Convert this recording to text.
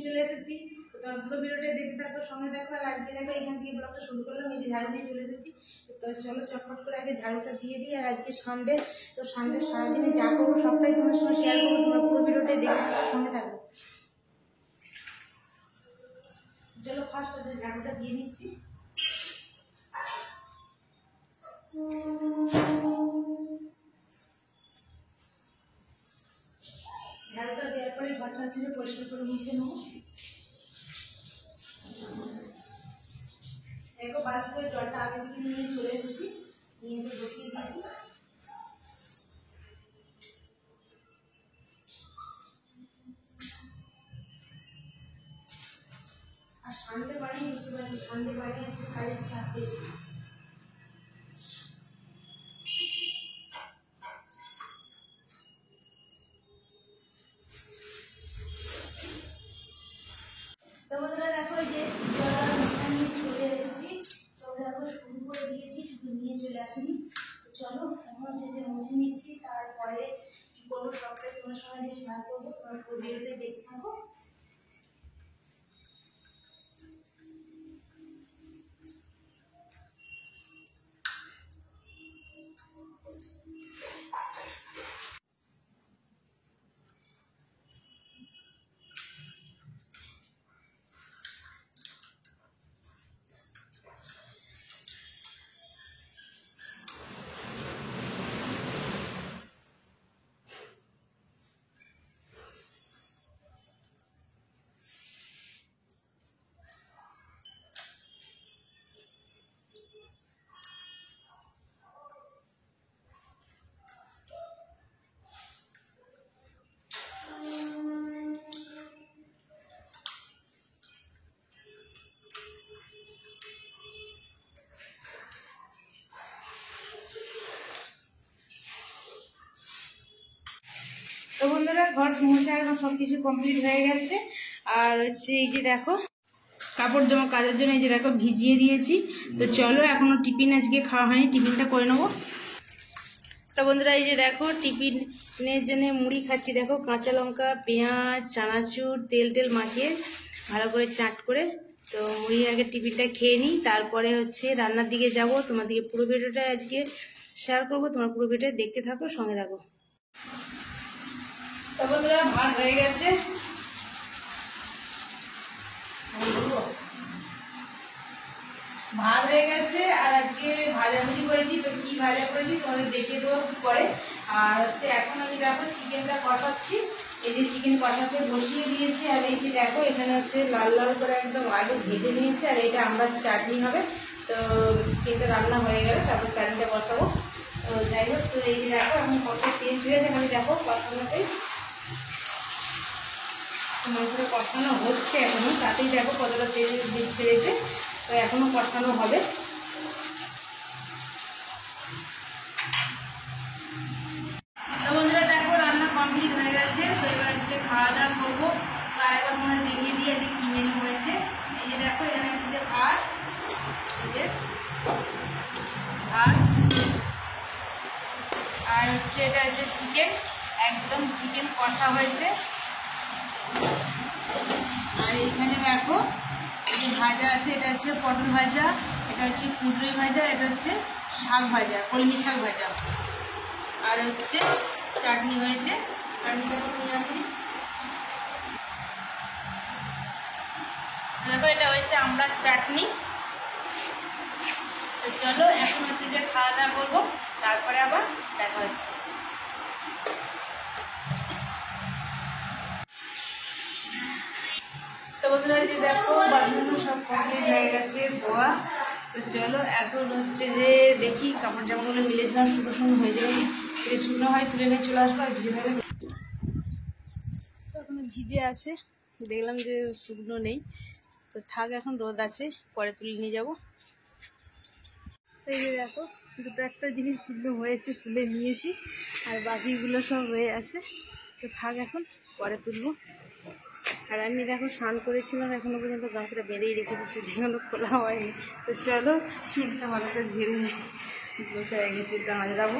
চলে এসেছি। তো পুরো ভিডিওটা দেখতে থাকো, সঙ্গে দেখো। আর আজকে দেখো এখান থেকে ব্লগটা শুরু করলাম, এই যে ঝাড়ু নিয়ে চলে এসেছি। তো চলো চটপট করে আগে ঝাড়ুটা দিয়ে দিই। আর আজকে সানডে, তো সানডে সারাদিনে যা করবো সবটাই তোমার সঙ্গে শেয়ার করবো। তোমরা পুরো ভিডিওটাই দেখতে থাকো, সঙ্গে থাকো। চলো ফার্স্ট হচ্ছে ঝাড়ুটা দিয়ে নিচ্ছি। ঝাড়ুটা দেওয়ার পরে ঘরটা হচ্ছে যে পরিষ্কার করে মুছে নেবো। দেখো বাস করে জলটা আগে থেকে নিয়ে চলে এসেছি, নিয়ে বসিয়ে দিয়েছি। আর সানডে বানিয়ে বুঝতে পারছি, সানডে বানিয়ে আছে কাজের চাপ বেশি। তো বন্ধুরা দেখো এই যে নিয়ে চলে এসেছি। তো দেখো শুরু করে দিয়েছি, শুধু নিয়ে চলে আসিনি। চলো এখন হচ্ছে যে মুছে নিচ্ছি, তারপরে কি করবো সবটাই তোমার সঙ্গে শেয়ার করবো। তোমার ভিডিওতে দেখতে থাকো। তো বন্ধুরা ঘর মোছা এখন সব কিছু কমপ্লিট হয়ে গেছে। আর হচ্ছে এই যে দেখো কাপড় জামা কাজের জন্য এই যে দেখো ভিজিয়ে দিয়েছি। তো চলো এখনো টিফিন আজকে খাওয়া হয়নি, টিফিনটা করে নেবো। তো বন্ধুরা এই যে দেখো টিফিনের জন্য মুড়ি খাচ্ছি। দেখো কাঁচা লঙ্কা, পেঁয়াজ, চানাচুর, তেল মাখিয়ে ভালো করে চাট করে। তো মুড়ির আগে টিফিনটা খেয়ে নিই, তারপরে হচ্ছে রান্নার দিকে যাব। তোমার দিকে পুরো ভিডিওটা আজকে শেয়ার করবো, তোমার পুরো ভিডিওটা দেখতে থাকো, সঙ্গে থাকো। তো বন্ধুরা ভাত হয়ে গেছে, ভাত হয়ে গেছে। আর আজকে ভাজাভুজি করেছি। তো কি ভাজা করেছি তোমাদের দেখিয়ে দেবো পরে। আর হচ্ছে এখন আমি দেখো চিকেনটা কষাচ্ছি। এই যে চিকেন কষাতে বসিয়ে দিয়েছি। আর এই যে দেখো এখানে হচ্ছে লাল লাল করে একদম আলু ভেজে নিয়েছি। আর এটা আমরা চাটনি হবে। তো চিকেনটা রান্না হয়ে গেলে তারপর চাটনিটা বসাবো। তো যাই হোক, তো এই যে দেখো এখন কত তেল ছেড়েছে, মানে দেখো কষানোতেই মাংসটা কষানো হচ্ছে এখনো, তাতেই দেখো কতটা তেল ছেড়েছে। তো এখনো কষানো হবে। তো বন্ধুরা দেখো রান্না কমপ্লিট হয়ে গেছে। তো এবার হচ্ছে খাওয়া দাওয়া করবো। তো আরেকবার মনে দেখিয়ে দিয়ে যে কি মেনু হয়েছে। এই যে দেখো এখানে হচ্ছে যে ভাত, আর হচ্ছে এটা হচ্ছে চিকেন, একদম চিকেন কষা হয়েছে। আর এইখানে দেখো ভাজা আছে, এটা হচ্ছে পটল ভাজা, এটা হচ্ছে কুঁদরি ভাজা, এটা হচ্ছে শাক ভাজা, কলমি শাক ভাজা। আর হচ্ছে চাটনি হয়েছে, চাটনিটা নিয়ে আসি। দেখো এটা হয়েছে আমড়ার চাটনি। তো চলো এখন হচ্ছে যে খাওয়া দাওয়া করবো, তারপরে আবার দেখা হচ্ছে। তো বন্ধুরা যে দেখো বাথরুম সব কমপ্লিট হয়ে গেছে ধোয়া। তো চলো এখন হচ্ছে যে দেখি কাপড় জামাগুলো মিলেছিলাম শুকনো শুকনো হয়ে যাবে, যদি শুকনো হয় তুলে নিয়ে চলে আসবো। আর ভিজে থাকে তো এখনো ভিজে আছে, দেখলাম যে শুকনো নেই। তো থাক, এখন রোদ আছে, পরে তুলে নিয়ে যাবো। এই যে দেখো দুটো একটা জিনিস শুকনো হয়েছে, তুলে নিয়েছি। আর বাকিগুলো সব হয়ে আছে। তো থাক, এখন পরে তুলবো। আর আমি দেখো স্নান করেছিলাম, এখনো পর্যন্ত গামছাটা বেঁধেই রেখেছি, চুলটা এখনো খোলা হয়নি। তো চলো চুলটা ভালো করে ঝেড়ে বসে আগে চুলটা মাজরাবো।